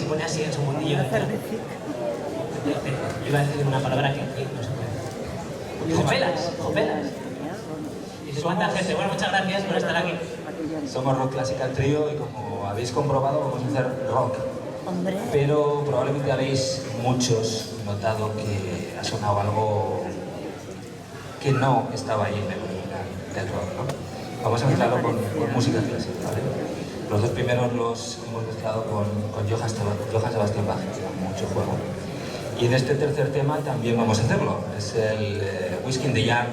se pone así en su mundillo. Iba a decir una palabra que aquí no se puede. Jopelas. ¿Y cuánta gente? Bueno, muchas gracias por estar aquí. Somos Rock Classical Trio y como habéis comprobado vamos a hacer rock. Hombre. Pero probablemente habéis muchos notado que ha sonado algo que no estaba ahí en el original del rock, ¿no? Vamos a mezclarlo con música clásica, ¿vale? Los dos primeros los hemos mezclado con Johann Sebastian Bach, con mucho juego. Y en este tercer tema también vamos a hacerlo. Es el Whiskey in the Jar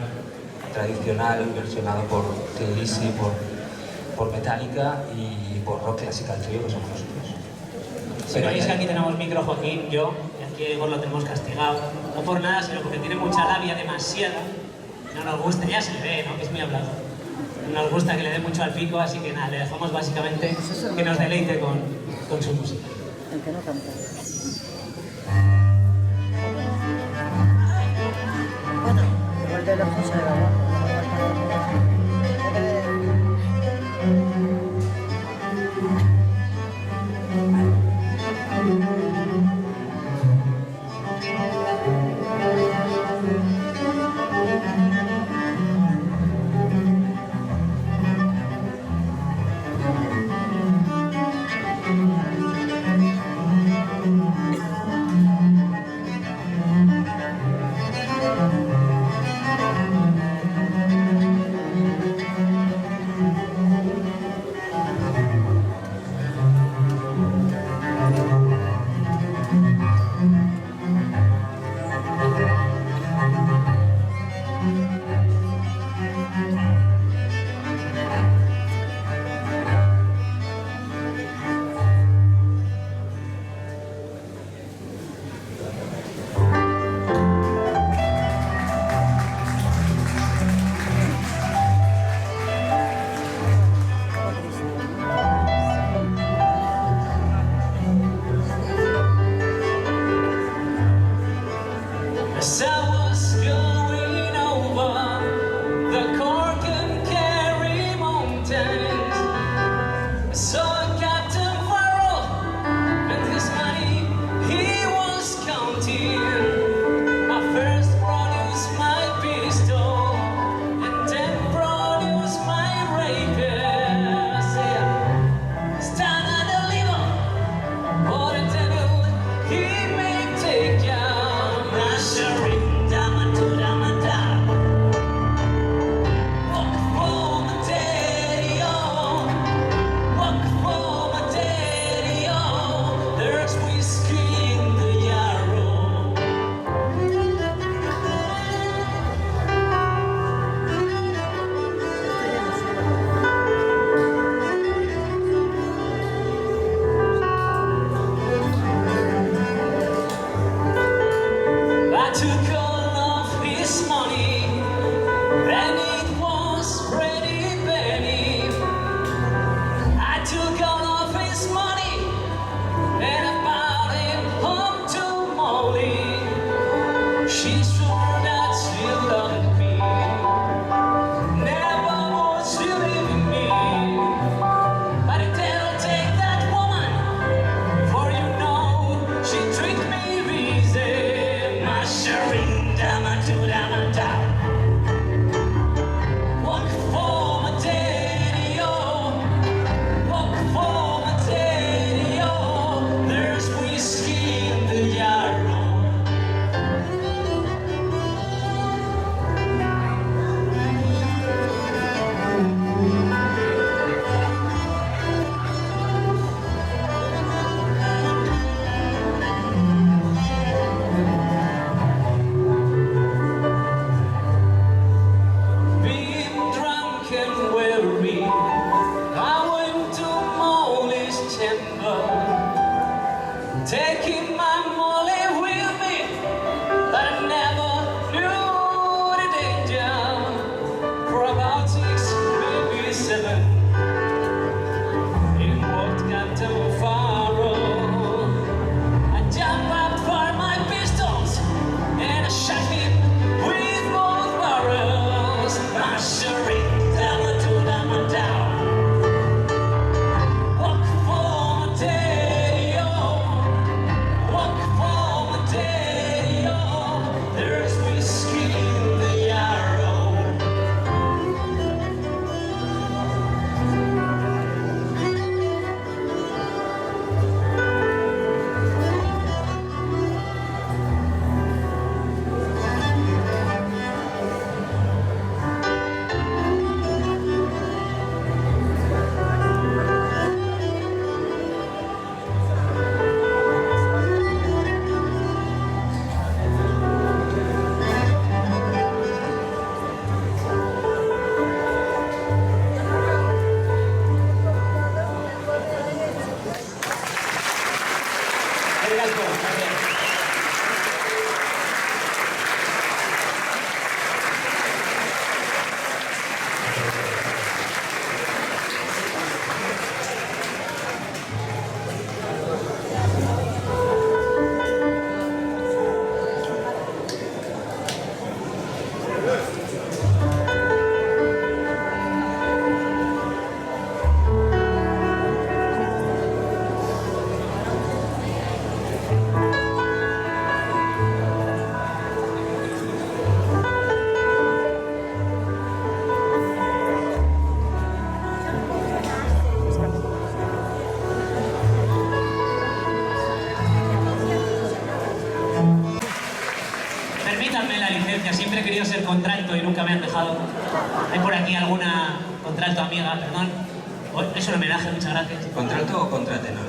tradicional, versionado por Thin Lizzy, por Metallica y por Rock Classical Trio, que somos nosotros. Si veis que aquí tenemos micro, Joaquín, yo, y aquí a Igor lo tenemos castigado, no por nada, sino porque tiene mucha labia, demasiada, no nos gusta, ya se le ve, ¿no? Que es muy hablado. No nos gusta que le dé mucho al pico, así que nada, le dejamos básicamente que nos deleite con su música. El que no canta. Bueno, igual de lejos se ve guapo. Sharing la licencia, siempre he querido ser contralto y nunca me han dejado. Hay por aquí alguna contralto amiga, perdón. Es un homenaje, muchas gracias. ¿Contralto o contratenor?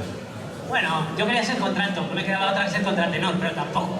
Bueno, yo quería ser contralto, no me quedaba otra que ser contratenor, pero tampoco.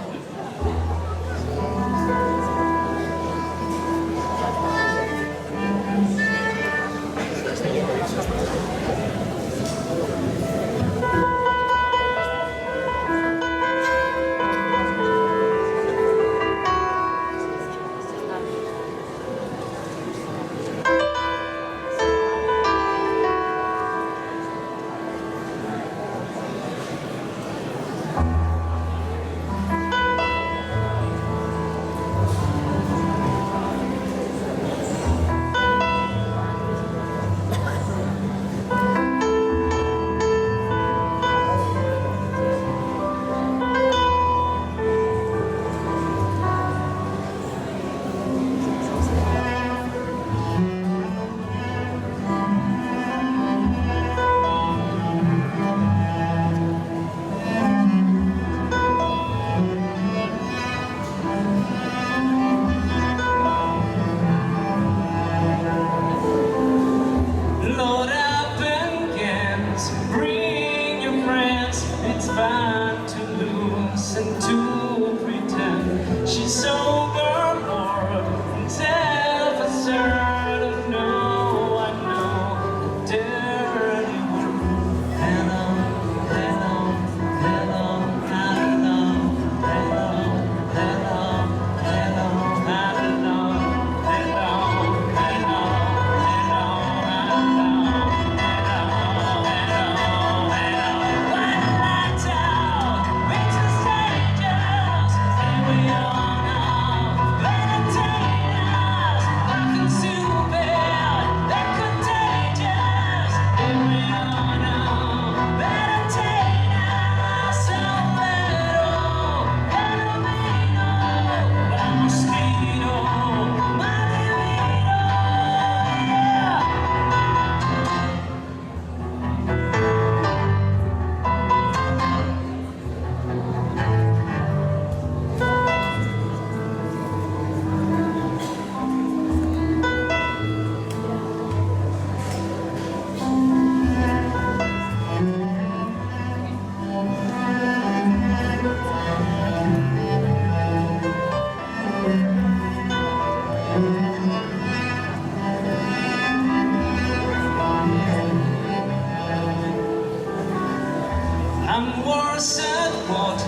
I'm worse at what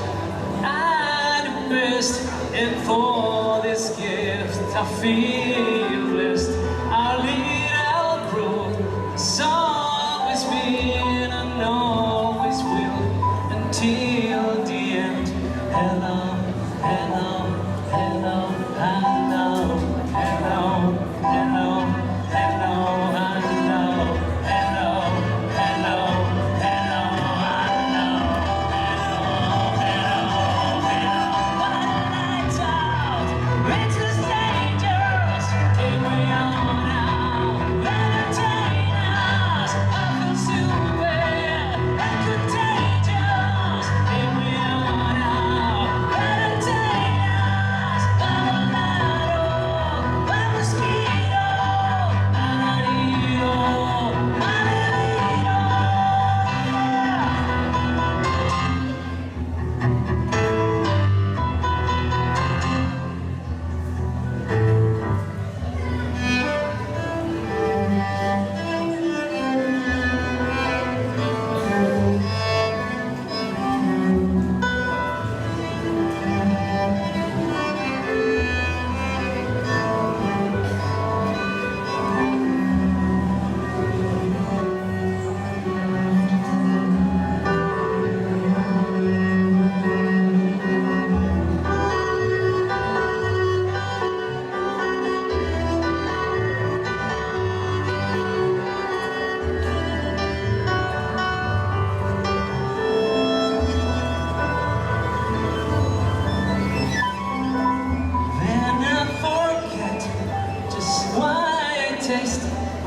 I do best, and for this gift I feel blessed. Our little growth has always been and always will until the end. Hello, hello, hello, hello, hello, hello, hello, hello, hello, hello.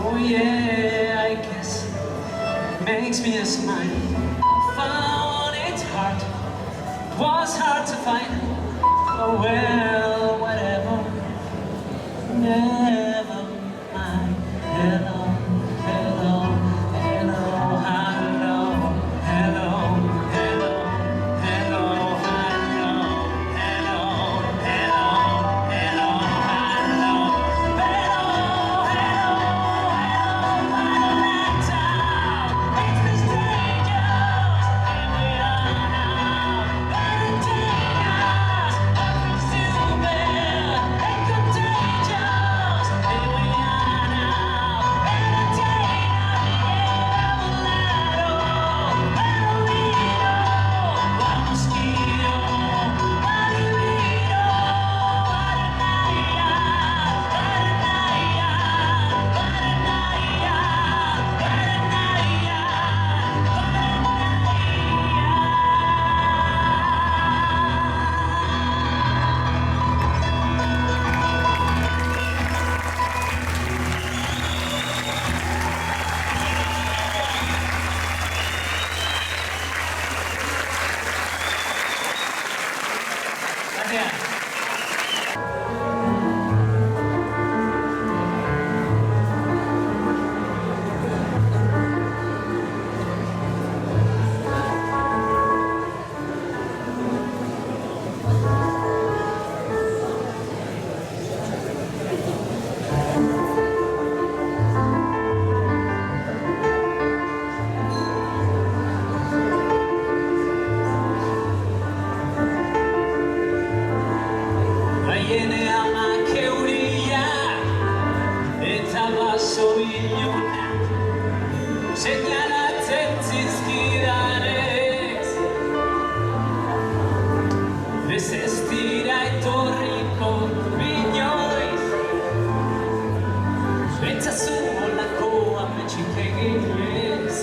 Oh yeah, I guess it makes me a smile. I found it hard, it was hard to find. Oh well, whatever. never mind. Hello, hello, hello, hello, hello, hello, hello, hello, hello, hello, hello, hello, Gracias. Aiene ama keuria eta baso iluna señalatzen zizkidanez ez ez dira etorriko inoiz betzazu olako ametxik eginez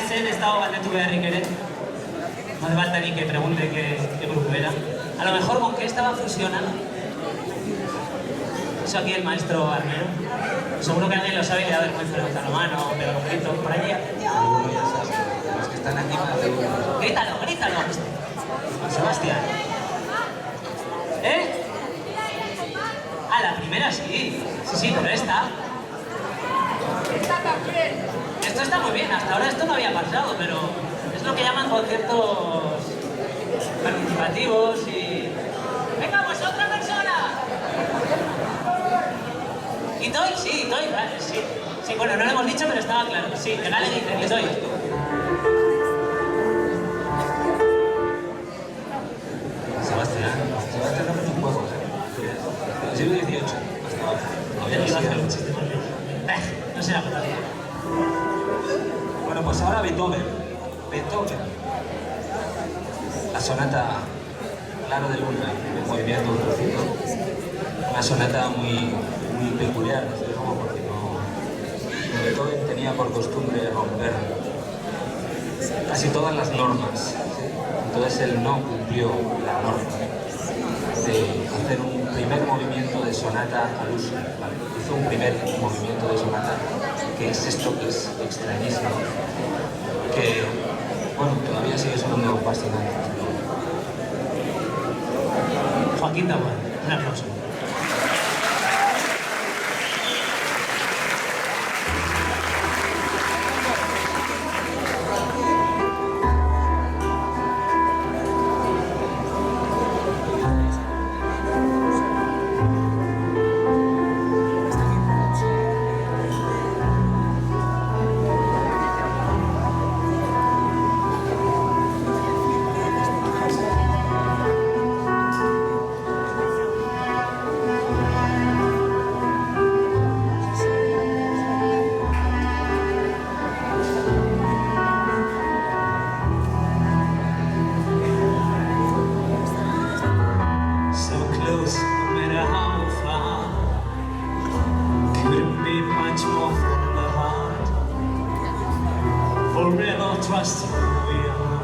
zen ez dago galdetu beharrik ere. No hace falta ni que pregunte qué grupo era. A lo mejor con qué estaba fusionando. Eso aquí el maestro Armero. Seguro que alguien lo sabe y le da vergüenza levantar la mano o pegar un grito por allí. Alguno ya sabe. Los que están aquí más de uno. Grítalo, grítalo. Sebastián. ¿Eh? Ah, la primera sí. Sí, pero esta. Esto está muy bien. Hasta ahora esto no había pasado, pero es lo que llaman conciertos participativos y... ¡Venga, pues otra persona! ¿Y Toy? Sí, Toy, vale, sí. Sí, bueno, no lo hemos dicho, pero estaba claro. Sí, que le dice, que Toy. Sebastián no es un juego, ¿eh? El siglo XVIII, hasta ahora. Ya te iba a hacer un chiste más bien. No será por tanto. Bueno, pues ahora Beethoven. La sonata Claro de Luna, el movimiento trocito. Una sonata muy peculiar, desde luego, porque Beethoven tenía por costumbre romper casi todas las normas. Entonces él no cumplió la norma de hacer un primer movimiento de sonata al uso. ¿Vale? Hizo un primer movimiento de sonata, que es esto, que es extrañísimo, que, bueno, todavía sigue sonando fascinante. Joaquín Taboada, un aplauso. Trust who we are,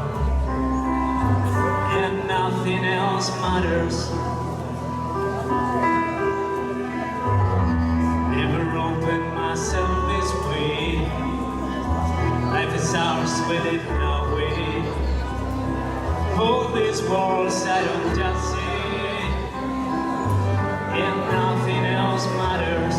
and nothing else matters. Never opened myself this way. Life is ours, we live in our way. All these walls I don't just see, and nothing else matters.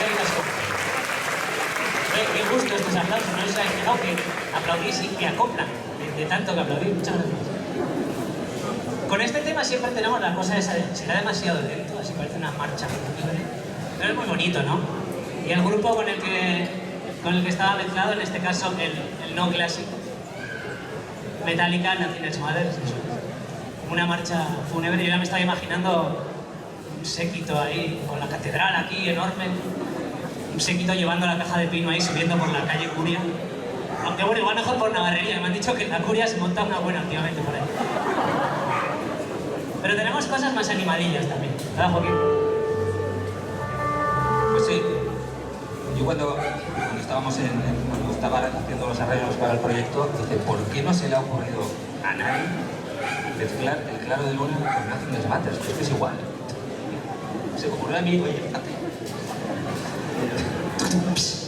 Eskerrik asko. Qué gusto estos aplausos, no os habéis fijado que aplaudís y que acoplan de tanto que aplaudís. Muchas gracias. Con este tema siempre tenemos la cosa esa de será demasiado lento, así parece una marcha. Pero es muy bonito, ¿no? Y el grupo con el que estaba mezclado, en este caso el no clásico, Metallica, Nothing Else Matters, como una marcha fúnebre. Yo ya me estaba imaginando un séquito ahí, con la catedral aquí enorme, un séquito llevando la caja de pino ahí, subiendo por la calle Curia. Aunque bueno, igual mejor por Navarrería, me han dicho que en la Curia se monta una buena últimamente por ahí. Pero tenemos cosas más animadillas también, ¿verdad, Joaquín? Pues sí. Yo cuando estábamos cuando estaba haciendo los arreglos para el proyecto, dije, ¿por qué no se le ha ocurrido a nadie mezclar el Claro de Luna con Nothing Else Matters? Pues que es igual. Se me ocurrió a mí, oye, fíjate.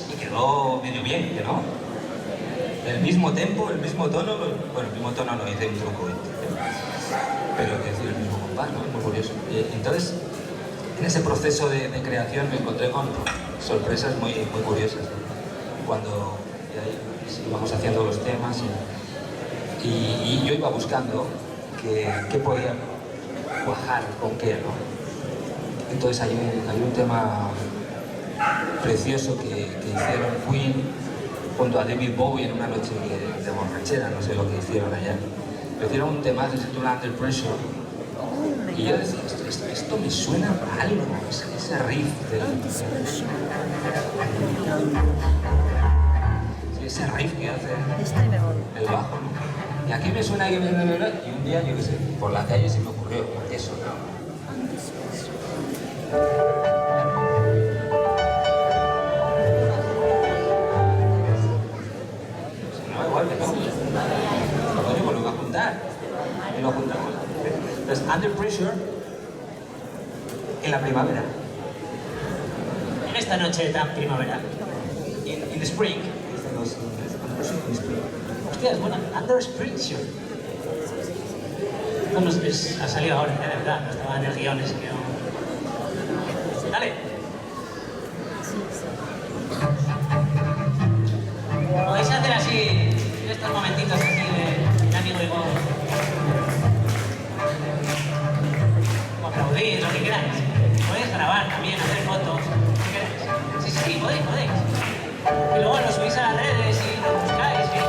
Y quedó medio bien, que no. El mismo tempo, el mismo tono, bueno, el mismo tono no hice el mismo cohete, pero es decir, el mismo compás, ¿no? Es muy curioso. Entonces, en ese proceso de creación me encontré con sorpresas muy curiosas. Cuando íbamos haciendo los temas y yo iba buscando qué podía cuajar con qué, ¿no? Entonces hay un tema precioso que hicieron Queen junto a David Bowie en una noche de borrachera, no sé lo que hicieron allá. Pero hicieron un tema que se titula Under Pressure y yo decía, esto me suena a algo, ese riff ese riff que hace el bajo, ¿no? Y aquí me suena que y un día, yo qué sé, por la calle se me ocurrió eso, ¿no? Y lo juntamos. Entonces, Under Pressure en la primavera. En esta noche tan primaveral. In the spring. Hostia, es buena. Under Pressure. No, ha salido ahora, de verdad. No estaba en el guión ese que no... Dale. Podéis hacer así, en estos momentitos así de amigo y gozo. O aplaudir, lo que queráis. Podéis grabar también, hacer fotos, lo que queráis. Sí, podéis. Y luego lo subís a las redes y lo buscáis, ¿sí?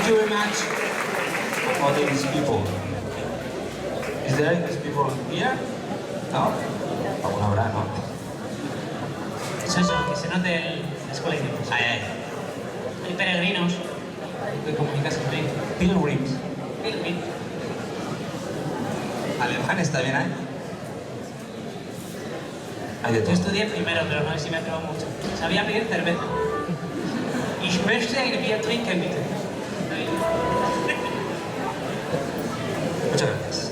Thank you very much for all these people. Is there English people here? No? Alguna habrá, ¿no? Eso, que se note la escuela de idiomas. Ay, Hay peregrinos de comunicación. Pilgrims. Pilgrim. Alemanes también hay. Hay de Yo todo. estudié primero, pero no sé si me atrevo mucho. Sabía pedir cerveza. Ich möchte ein Bier trinken, bitte. Muchas gracias.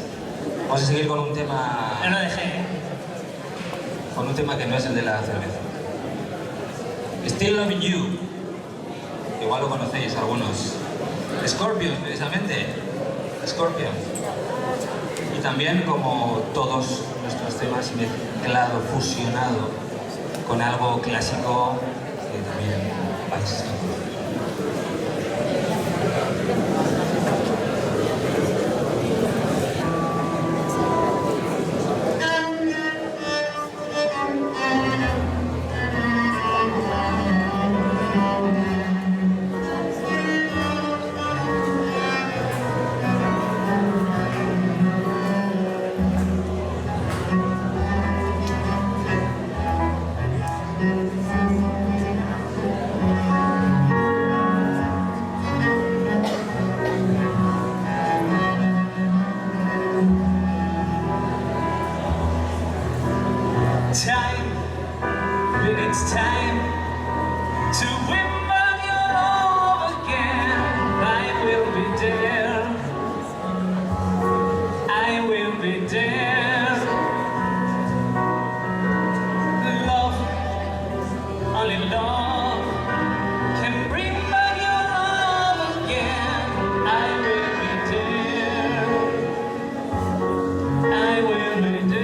Vamos a seguir con un tema, Pero lo dejé, ¿eh? con un tema que no es el de la cerveza. Still Loving You. Igual lo conocéis algunos. Scorpions, precisamente. Scorpions. Y también, como todos nuestros temas, mezclado, fusionado con algo clásico que también vais a escuchar. Time, when it's time to win back your love again, I will be there. I will be there. Love, only love can bring back your love again. I will be there. I will be there.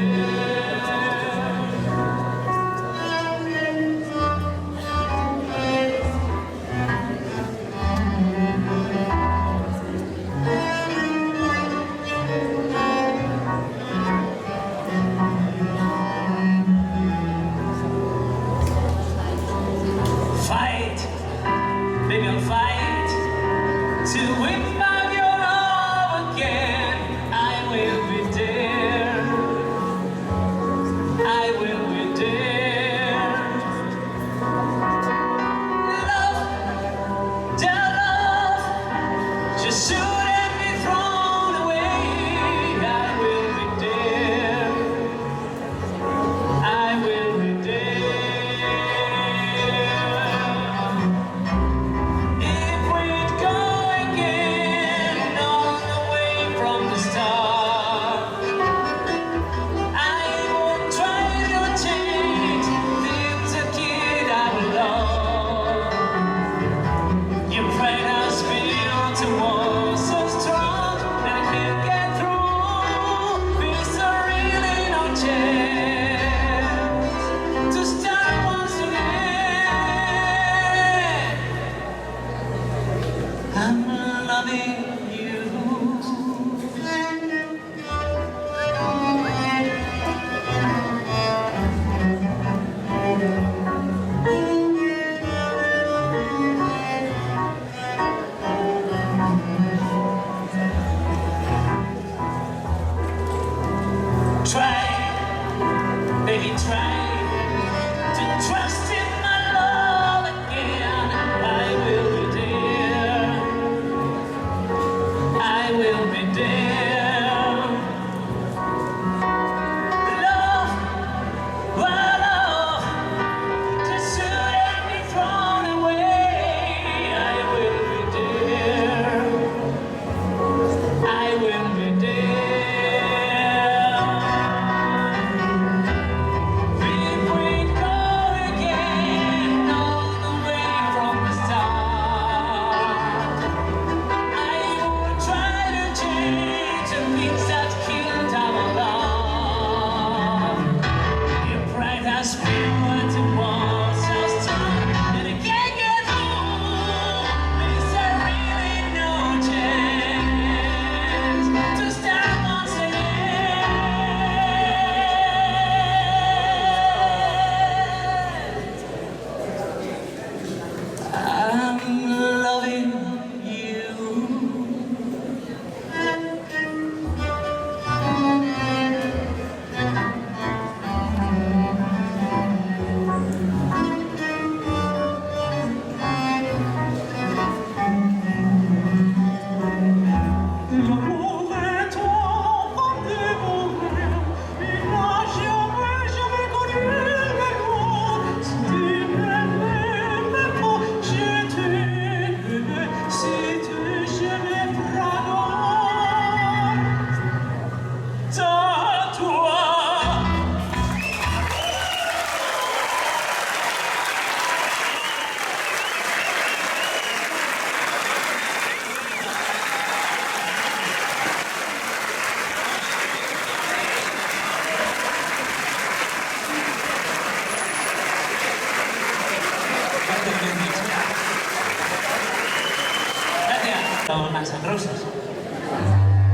Guns N' Roses.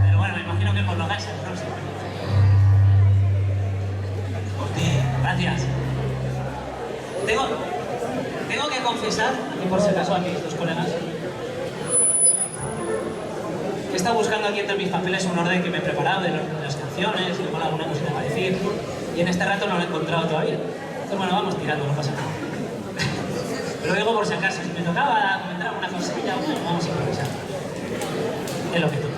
Pero bueno, me imagino que por lo Guns N' Roses. Gracias. Tengo que confesar, aquí por si acaso a mis dos colegas, que he estado buscando aquí entre mis papeles un orden que me he preparado de las canciones y luego alguna música para decir, y en este rato no lo he encontrado todavía. Entonces bueno, vamos tirando, no pasa nada. Lo digo por si acaso, si me tocaba comentar alguna cosilla, bueno, vamos a improvisar. Es lo que toca.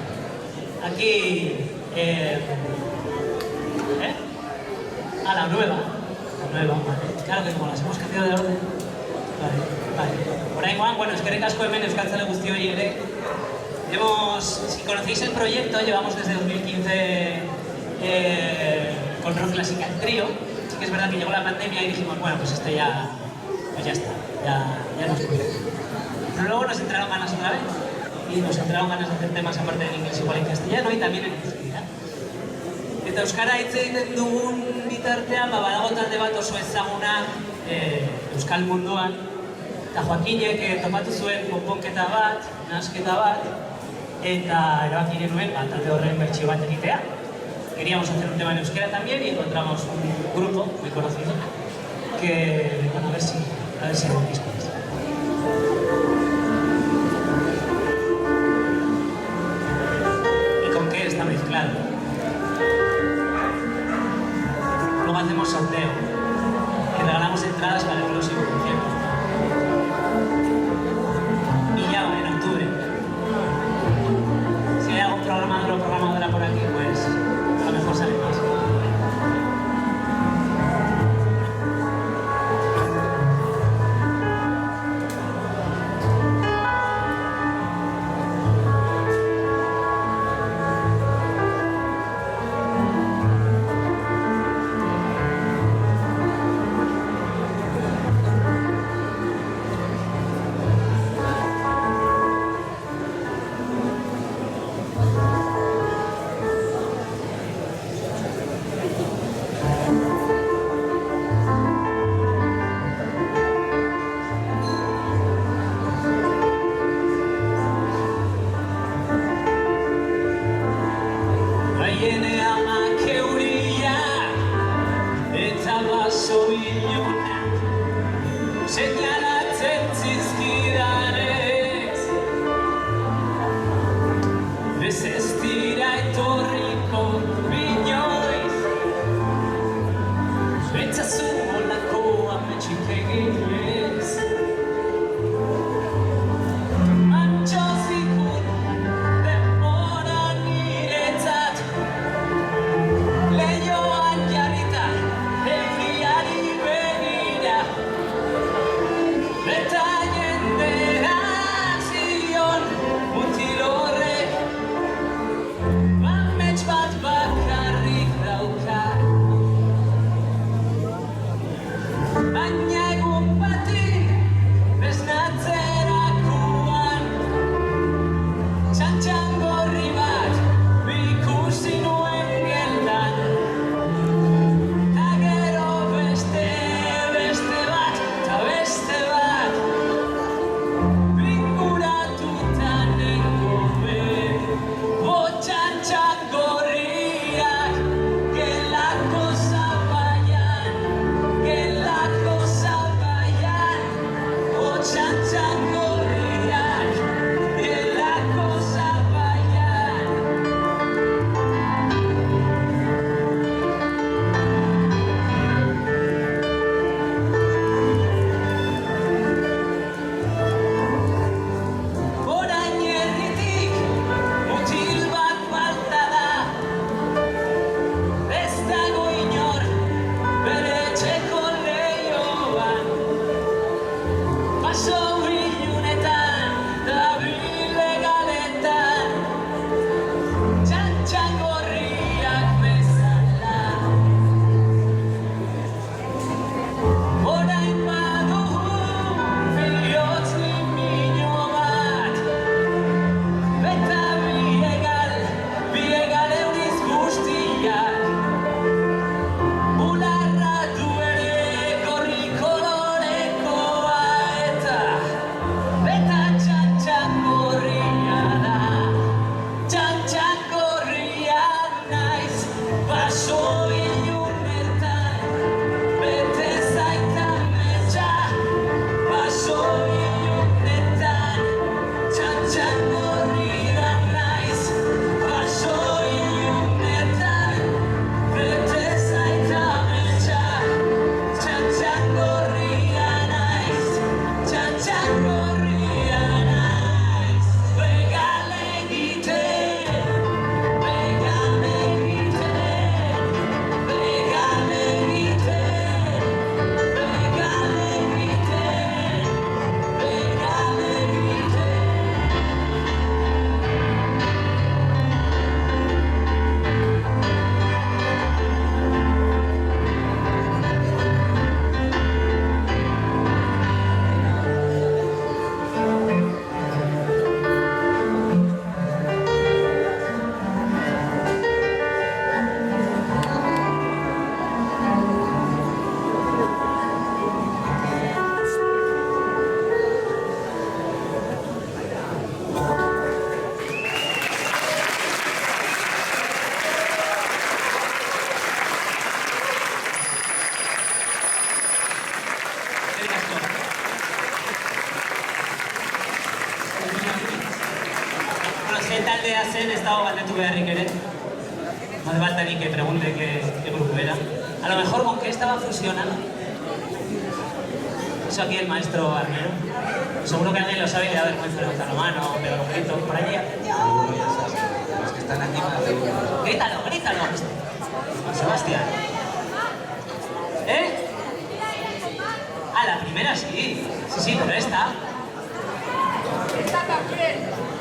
Aquí... la nueva, vale. Claro que como las hemos cambiado de orden. Vale. Por ahí, Juan, bueno, es que recasco hemen Euskaltzale guztioi ere. Si conocéis el proyecto, llevamos desde 2015 con Rock Classical Trio. Sí que es verdad que llegó la pandemia y dijimos, bueno, pues este ya está, ya nos cuida. Pero luego nos entraron ganas otra vez y nos entraron ganas de hacer temas aparte en inglés igual en castellano y también en euskera. Eta euskara hitz egiten dugun bitartean, badago talde bat oso ezaguna euskal munduan, eta Joakinek topatu zuen konponketa bat, nahasketa bat, eta erabaki genuen talde horren bertsio bat egitea. Queríamos hacer un tema en euskera también y encontramos un grupo muy conocido que, bueno, a ver si lo dispones. ¿Y con qué está mezclado? Luego hacemos sorteo y regalamos entradas para el próximo concierto. Y ya en octubre, si hay algún programador o programadora por aquí, pues a lo mejor sale más. Baina egun taldea zen, ez dago galdetu beharrik ere. No hace falta ni que pregunte qué grupo era. A lo mejor con qué estaba fusionando. Eso aquí el maestro Armero. Seguro que alguien lo sabe y le da vergüenza levantar la mano o pegar un grito por allí. Alguno ya sabe. Los que están aquí más de uno. Grítalo, grítalo. Sebastián. ¿Eh? Ah, la primera sí. Sí, pero esta.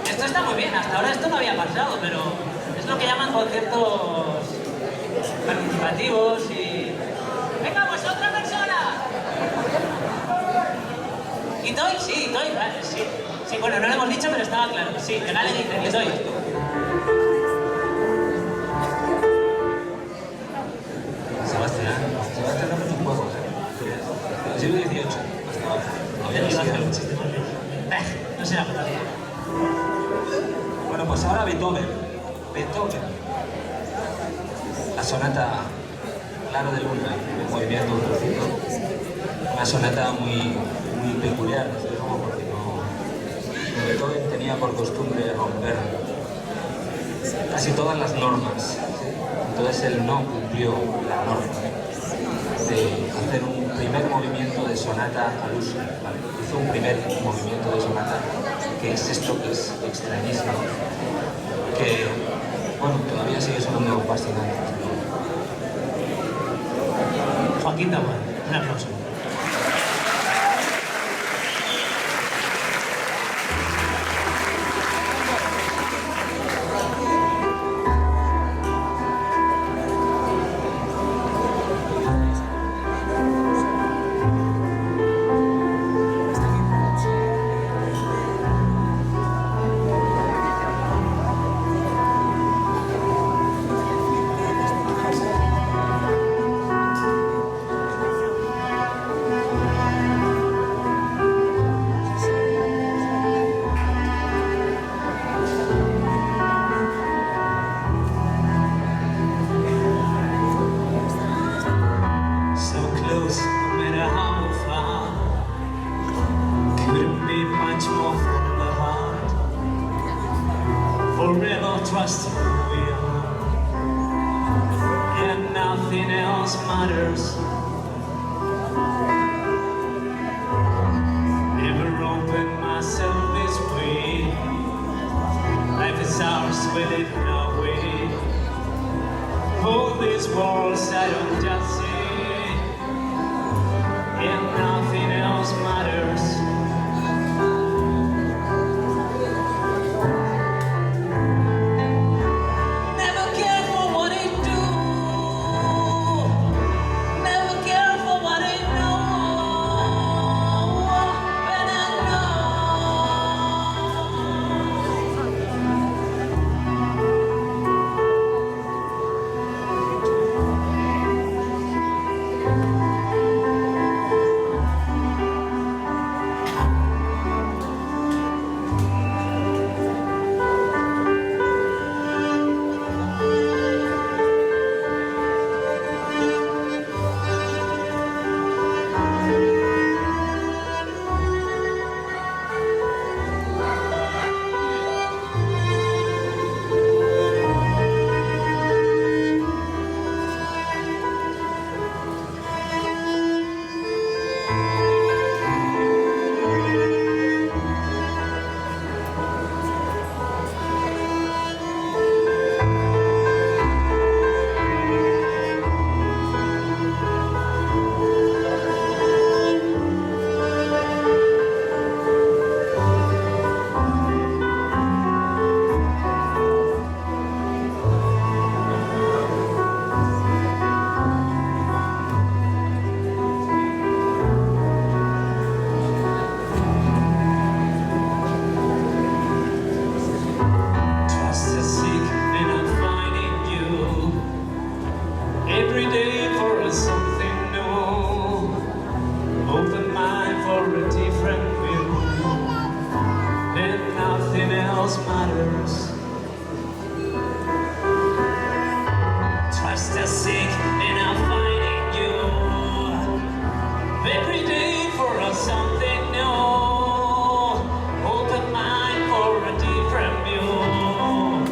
Esto está muy bien. Hasta ahora esto no había pasado, pero es lo que llaman conciertos participativos y... ¡Venga, pues otra persona! ¿Y Toy? Sí, Toy, vale, sí. Sí, bueno, no lo hemos dicho, pero estaba claro. Sí, que Gale dice que Toy. Sebastián no es un juego, ¿eh? El siglo XVIII, hasta abajo. No será por tanto. Bueno, pues ahora Beethoven. La sonata Claro de Luna, el movimiento un trocito. Una sonata muy peculiar, desde luego, porque Beethoven tenía por costumbre romper casi todas las normas. Entonces él no cumplió la norma de hacer un primer movimiento de sonata al uso. ¿Vale? Hizo un primer movimiento de sonata, que es esto, que es extrañísimo, que, bueno, todavía sigue sonando fascinante. Joaquín Tahuán, un aplauso. Forever trust who we are, and nothing else matters. Never open myself this way. Life is ours, we live in our way. All these walls I don't just see, and nothing else matters. Matters. Trust the sick and I'm finding you. Every day for us something new. Open mind for a different view.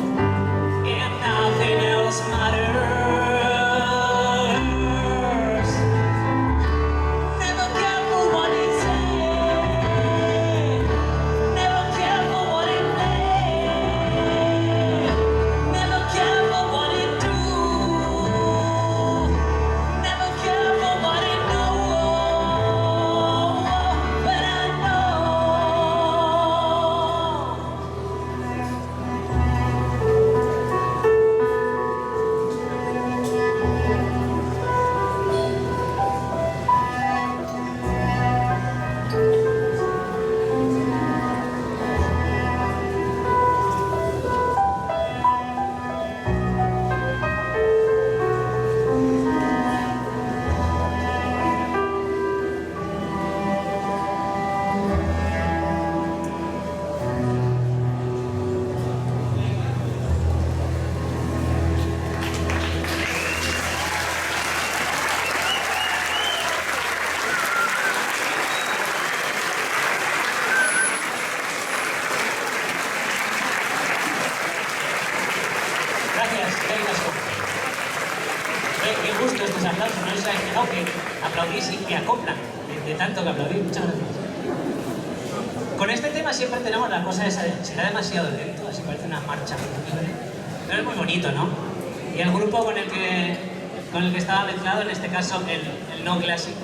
os habéis fijado que aplaudís y que acoplan de tanto que aplaudís. Muchas gracias. Con este tema siempre tenemos la cosa esa de será demasiado lento, así parece una marcha. Pero es muy bonito, ¿no? Y el grupo con el que estaba mezclado, en este caso el no clásico,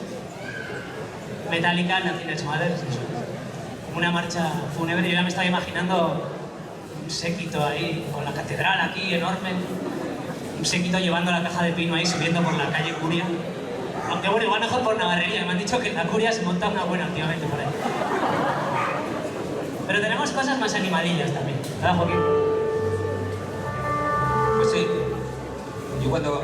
Metallica, Nothing Else Matters, como una marcha fúnebre. Yo ya me estaba imaginando un séquito ahí, con la catedral aquí enorme, un séquito llevando la caja de pino ahí, subiendo por la calle Curia. Aunque bueno, igual mejor por Navarrería, me han dicho que en la Curia se monta una buena últimamente por ahí. Pero tenemos cosas más animadillas también, ¿verdad, Joaquín? Pues sí. Yo cuando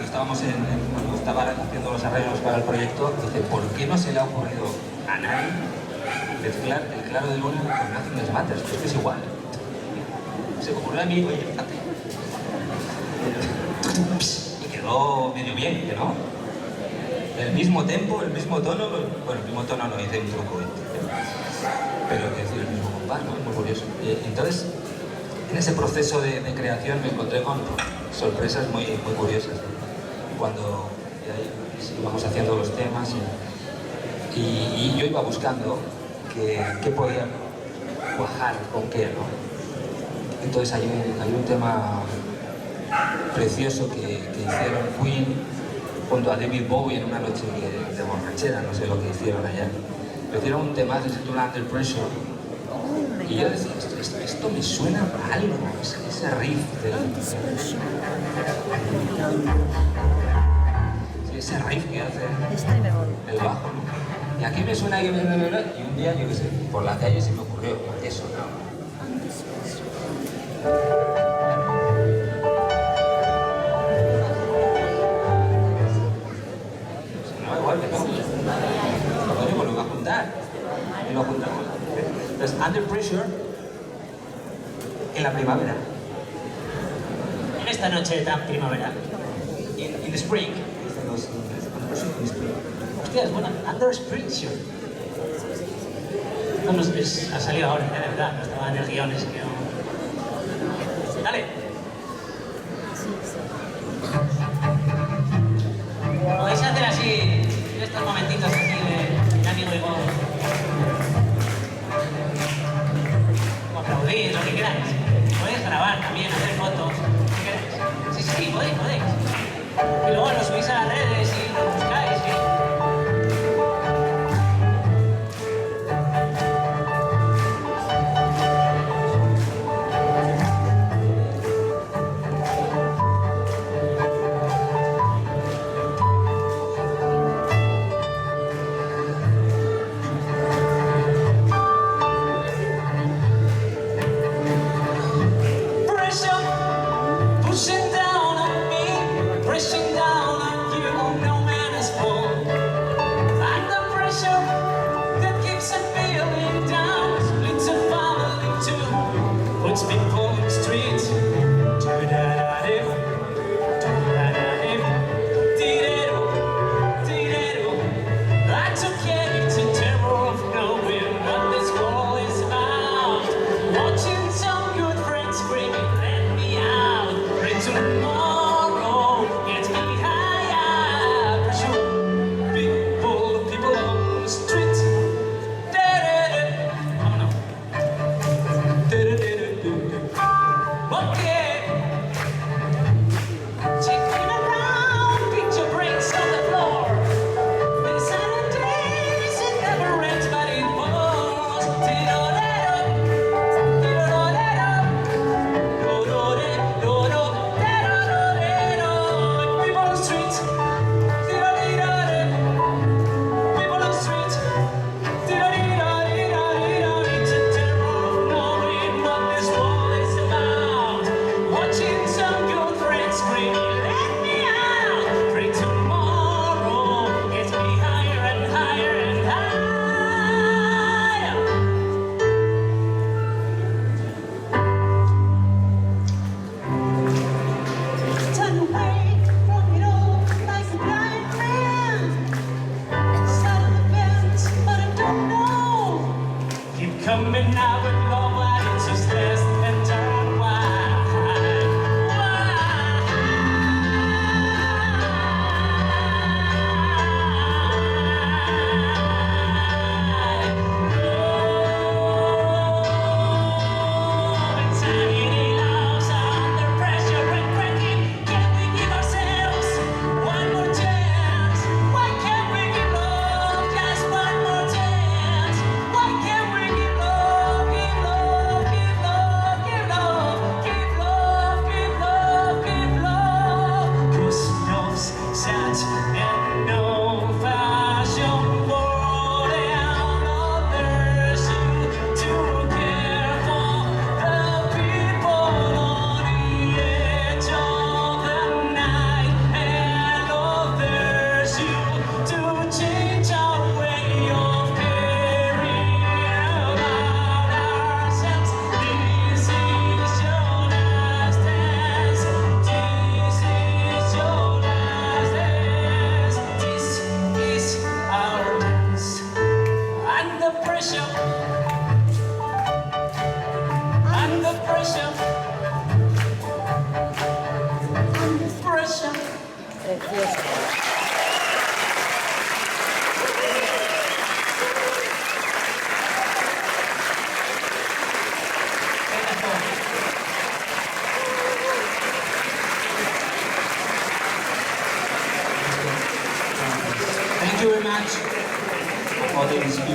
estábamos cuando estaba haciendo los arreglos para el proyecto, dije, ¿por qué no se le ha ocurrido a nadie mezclar el Claro de Luna con Nothing Else Matters? Pues que es igual. Se me ocurrió a mí, oye, fíjate. Y quedó medio bien, que no. El mismo tempo, el mismo tono, bueno, el mismo tono no hice un truco, pero es decir, el mismo compás, ¿no? Es muy curioso. Entonces, en ese proceso de creación me encontré con sorpresas muy curiosas. Cuando íbamos haciendo los temas y yo iba buscando qué podía cuajar con qué, ¿no? Entonces hay un tema precioso que hicieron Queen junto a David Bowie en una noche de borrachera, no sé lo que hicieron allá. Pero hicieron un tema que se titula Under Pressure y yo decía, esto me suena a algo, ese riff ese riff que hace el bajo, ¿no? Y aquí me suena que y un día, yo qué sé, por la calle se me ocurrió eso, ¿no? Y lo juntamos. Entonces, Under Pressure en la primavera. En esta noche tan primavera. In the spring. Hostia, es buena. Under Pressure. No, ha salido ahora, de verdad. No estaba en el guión ese que no... Dale. Podéis hacer así, en estos momentitos así de amigo y gozo. O aplaudir, lo que queráis. Podéis grabar también, hacer fotos, lo que queráis. Sí, podéis. Y luego lo subís a las redes y lo buscáis.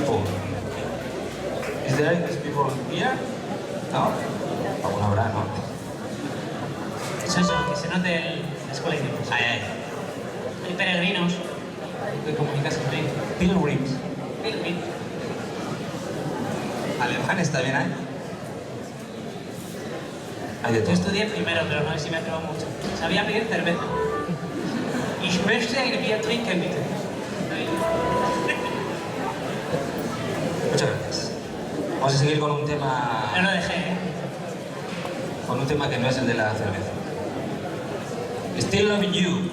people. Is there English people here? No? Alguna habrá, ¿no? Eso, que se note la escuela de idiomas. Ay. Hay peregrinos de comunicación. Pilgrims. Pilgrim. Alemanes también hay. Hay de Yo todo. estudié primero, pero no sé si me atrevo mucho. Sabía pedir cerveza. Ich möchte ein Bier trinken, bitte. Muchas gracias. Vamos a seguir con un tema, Pero lo dejé, ¿eh? con un tema que no es el de la cerveza. Still Loving You.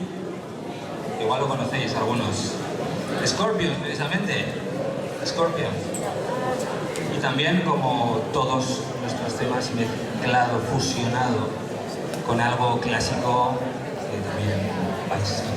Igual lo conocéis algunos. Scorpions, precisamente. Scorpions. Y también, como todos nuestros temas, mezclado, fusionado con algo clásico que también vais a escuchar.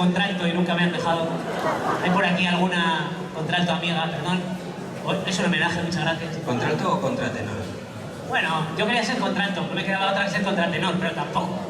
contralto y nunca me han dejado. ¿Hay por aquí alguna contralto amiga? Perdón. Es un homenaje, muchas gracias. ¿Contralto o contratenor? Bueno, yo quería ser contralto, no me quedaba otra que ser contratenor, pero tampoco.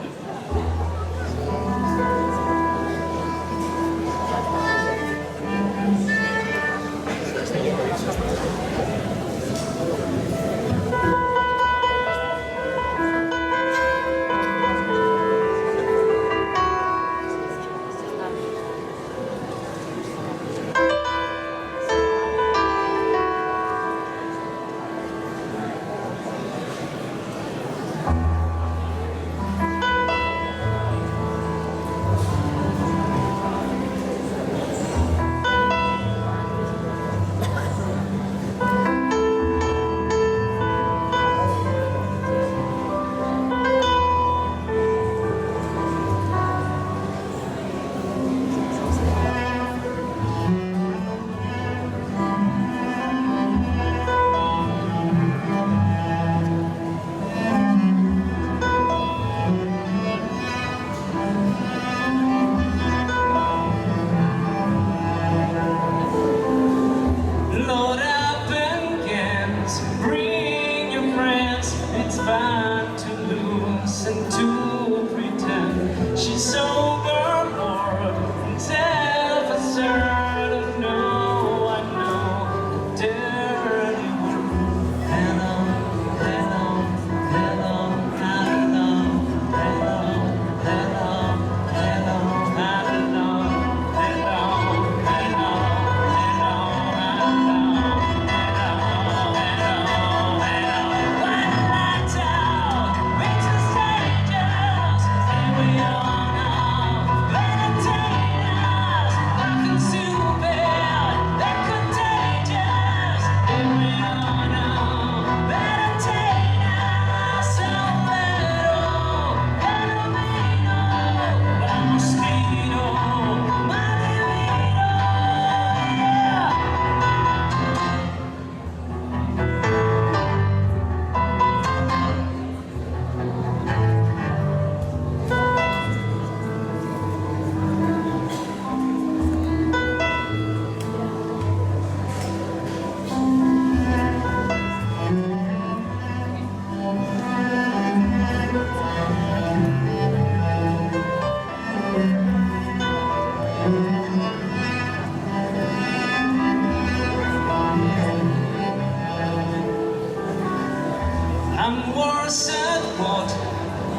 I'm worse at what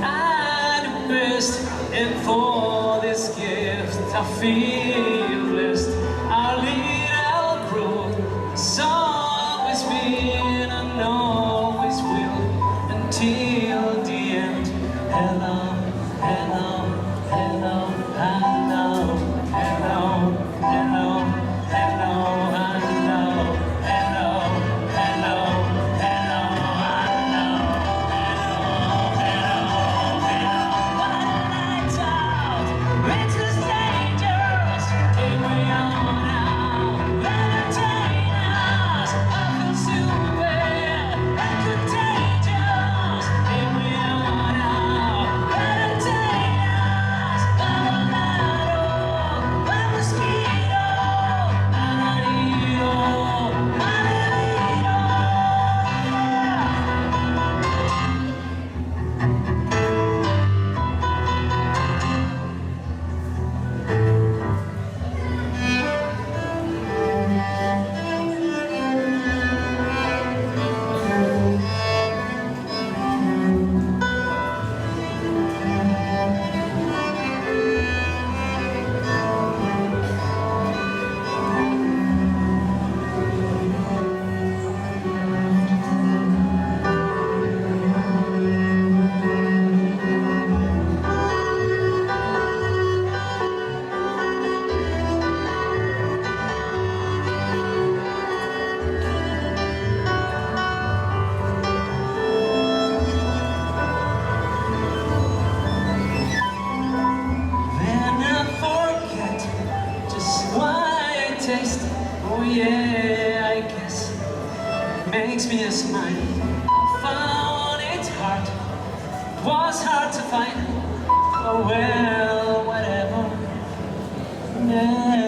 I do best, and for this gift I feel blessed. Our little group has always been and always will until the end. Hello, hello, hello, hello, hello, hello, hello, hello, hello, hello, makes me a smile. Found it hard, was hard to find. Oh well, whatever. แน่